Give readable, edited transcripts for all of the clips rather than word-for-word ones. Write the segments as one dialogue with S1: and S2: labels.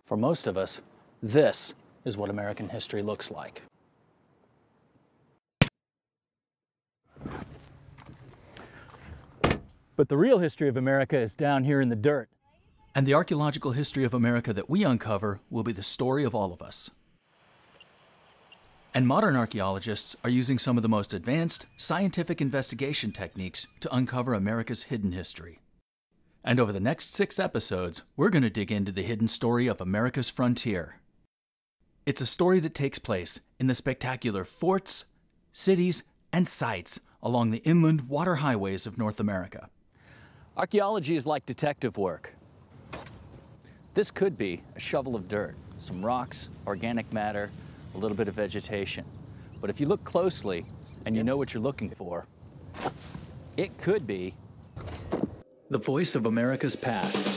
S1: For most of us, this is what American history looks like. But the real history of America is down here in the dirt. And the archaeological history of America that we uncover will be the story of all of us. And modern archaeologists are using some of the most advanced scientific investigation techniques to uncover America's hidden history. And over the next 6 episodes, we're going to dig into the hidden story of America's frontier. It's a story that takes place in the spectacular forts, cities, and sites along the inland water highways of North America. Archaeology is like detective work. This could be a shovel of dirt, some rocks, organic matter, a little bit of vegetation. But if you look closely and you know what you're looking for, it could be the voice of America's past.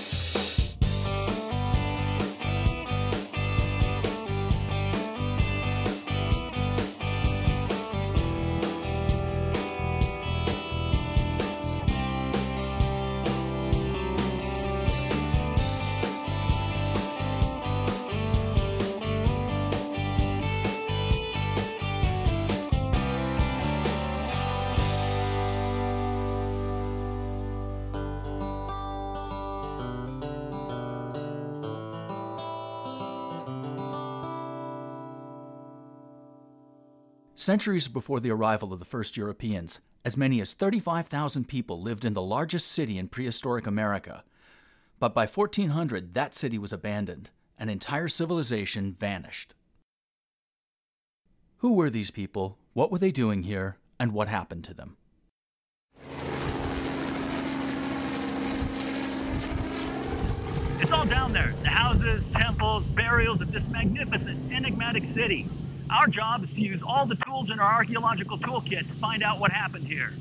S1: Centuries before the arrival of the first Europeans, as many as 35,000 people lived in the largest city in prehistoric America. But by 1400, that city was abandoned. An entire civilization vanished. Who were these people? What were they doing here? And what happened to them?
S2: It's all down there. The houses, temples, burials of this magnificent, enigmatic city. Our job is to use all the tools in our archaeological toolkit to find out what happened here.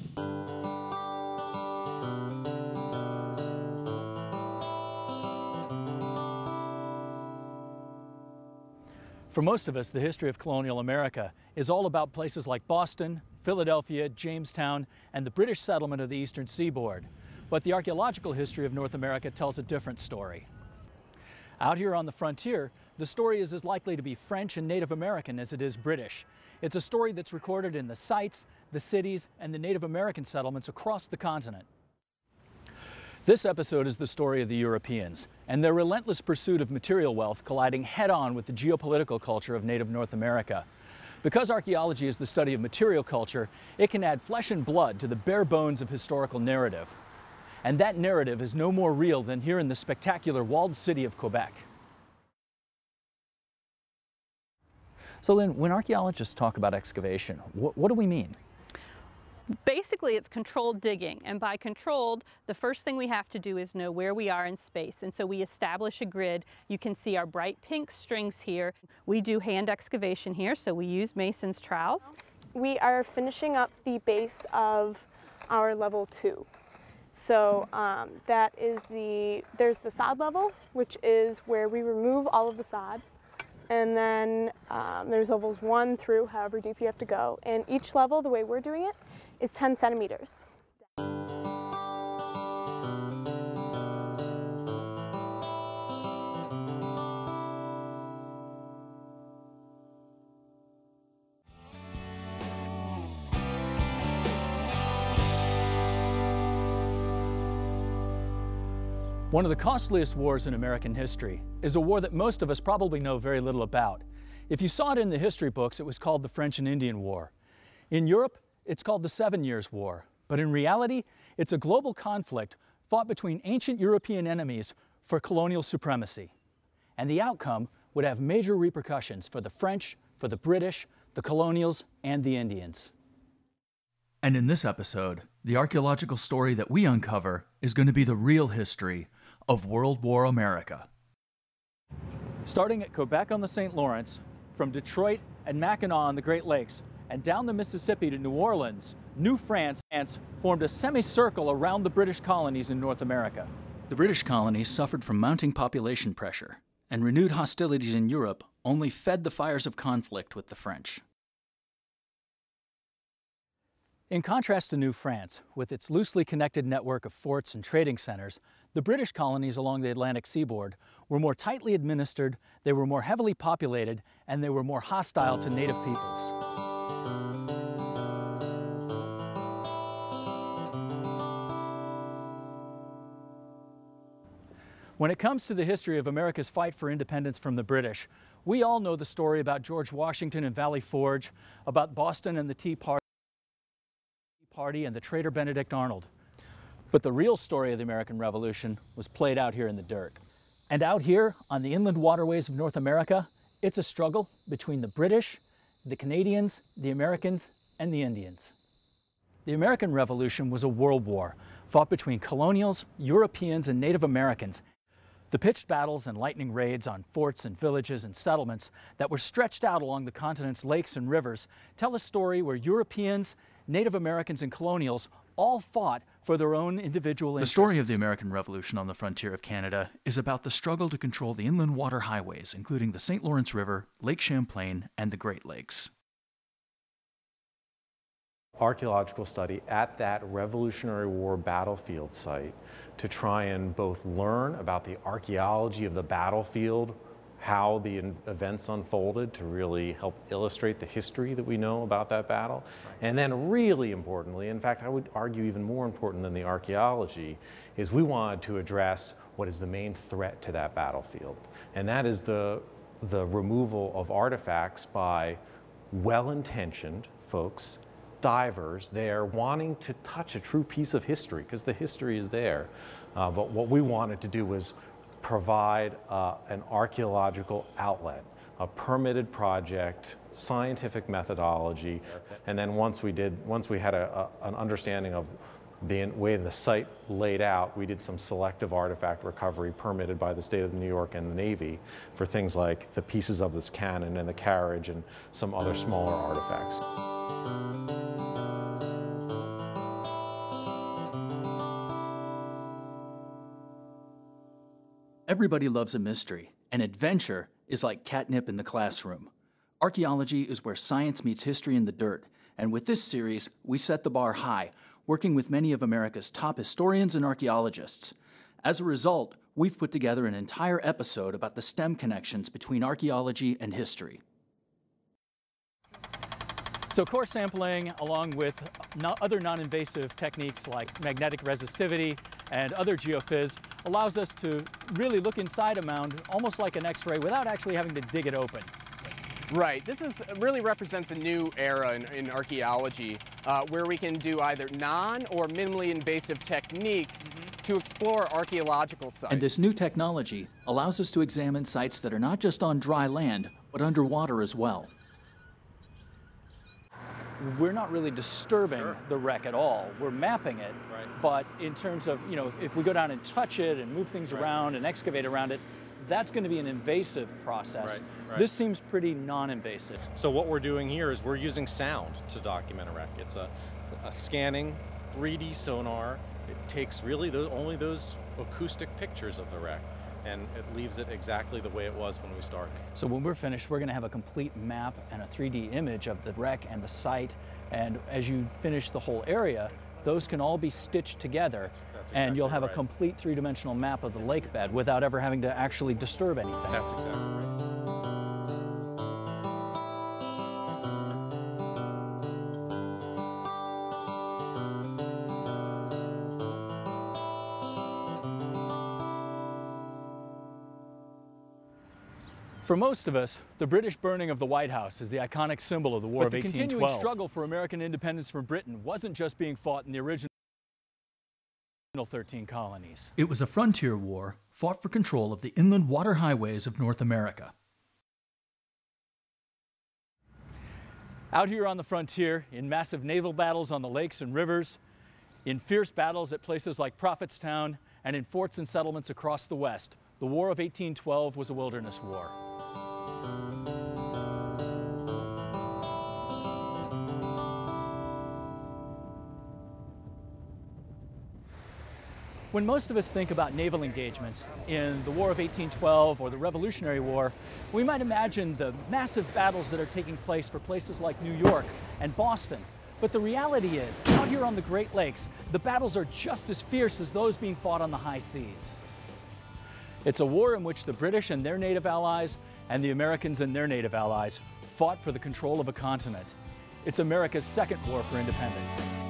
S1: For most of us, the history of colonial America is all about places like Boston, Philadelphia, Jamestown, and the British settlement of the eastern seaboard. But the archaeological history of North America tells a different story. Out here on the frontier, the story is as likely to be French and Native American as it is British. It's a story that's recorded in the sites, the cities, and the Native American settlements across the continent. This episode is the story of the Europeans and their relentless pursuit of material wealth colliding head-on with the geopolitical culture of Native North America. Because archaeology is the study of material culture, it can add flesh and blood to the bare bones of historical narrative. And that narrative is no more real than here in the spectacular walled city of Quebec. So Lynn, when archaeologists talk about excavation, what do we mean?
S3: Basically, it's controlled digging, and by controlled, the first thing we have to do is know where we are in space, and so we establish a grid. You can see our bright pink strings here. We do hand excavation here, so we use mason's trowels.
S4: We are finishing up the base of our level 2. So that is there's the sod level, which is where we remove all of the sod. And then there's levels 1 through however deep you have to go. And each level, the way we're doing it, is 10 centimeters.
S1: One of the costliest wars in American history is a war that most of us probably know very little about. If you saw it in the history books, it was called the French and Indian War. In Europe, it's called the 7 Years' War. But in reality, it's a global conflict fought between ancient European enemies for colonial supremacy. And the outcome would have major repercussions for the French, for the British, the colonials, and the Indians.
S5: And in this episode, the archaeological story that we uncover is going to be the real history of World War America.
S1: Starting at Quebec on the St. Lawrence, from Detroit and Mackinac on the Great Lakes, and down the Mississippi to New Orleans, New France formed a semicircle around the British colonies in North America.
S5: The British colonies suffered from mounting population pressure, and renewed hostilities in Europe only fed the fires of conflict with the French.
S1: In contrast to New France, with its loosely connected network of forts and trading centers, the British colonies along the Atlantic seaboard were more tightly administered, they were more heavily populated, and they were more hostile to native peoples. When it comes to the history of America's fight for independence from the British, we all know the story about George Washington and Valley Forge, about Boston and the Tea Party and the traitor Benedict Arnold. But the real story of the American Revolution was played out here in the dirt. And out here on the inland waterways of North America, it's a struggle between the British, the Canadians, the Americans, and the Indians. The American Revolution was a world war fought between colonials, Europeans, and Native Americans. The pitched battles and lightning raids on forts and villages and settlements that were stretched out along the continent's lakes and rivers tell a story where Europeans, Native Americans, and colonials all fought for their own individual interests.
S5: The story of the American Revolution on the frontier of Canada is about the struggle to control the inland water highways, including the St. Lawrence River, Lake Champlain, and the Great Lakes.
S6: Archaeological study at that Revolutionary War battlefield site to try and both learn about the archaeology of the battlefield, how the events unfolded, to really help illustrate the history that we know about that battle. And then really importantly, in fact I would argue even more important than the archaeology, is we wanted to address what is the main threat to that battlefield. And that is the removal of artifacts by well-intentioned folks, divers there wanting to touch a true piece of history, because the history is there. But what we wanted to do was provide an archaeological outlet, a permitted project, scientific methodology, and then once we had an understanding of the way the site laid out, we did some selective artifact recovery permitted by the state of New York and the Navy for things like the pieces of this cannon and the carriage and some other smaller artifacts.
S5: Everybody loves a mystery, and adventure is like catnip in the classroom. Archaeology is where science meets history in the dirt, and with this series, we set the bar high, working with many of America's top historians and archaeologists. As a result, we've put together an entire episode about the STEM connections between archaeology and history.
S1: So core sampling, along with other non-invasive techniques like magnetic resistivity and other geophys, allows us to really look inside a mound almost like an X-ray without actually having to dig it open.
S7: Right. This really represents a new era in archaeology where we can do either non or minimally invasive techniques to explore archaeological sites.
S5: And this new technology allows us to examine sites that are not just on dry land, but underwater as well.
S1: We're not really disturbing the wreck at all. We're mapping it, but in terms of, if we go down and touch it and move things around and excavate around it, that's going to be an invasive process. This seems pretty non-invasive.
S8: So what we're doing here is we're using sound to document a wreck. It's a scanning 3D sonar. It takes really only those acoustic pictures of the wreck, and it leaves it exactly the way it was when we started. So
S1: when we're finished, we're going to have a complete map and a 3D image of the wreck and the site, and as you finish the whole area, those can all be stitched together, that's exactly, and you'll have a complete three-dimensional map of the lake bed without ever having to actually disturb anything.
S8: That's exactly right.
S1: For most of us, the British burning of the White House is the iconic symbol of the War of 1812. But the continuing struggle for American independence from Britain wasn't just being fought in the original 13 colonies.
S5: It was a frontier war fought for control of the inland water highways of North America.
S1: Out here on the frontier, in massive naval battles on the lakes and rivers, in fierce battles at places like Prophetstown, and in forts and settlements across the West, the War of 1812 was a wilderness war. When most of us think about naval engagements in the War of 1812 or the Revolutionary War, we might imagine the massive battles that are taking place for places like New York and Boston. But the reality is, out here on the Great Lakes, the battles are just as fierce as those being fought on the high seas. It's a war in which the British and their native allies and the Americans and their native allies fought for the control of a continent. It's America's second war for independence.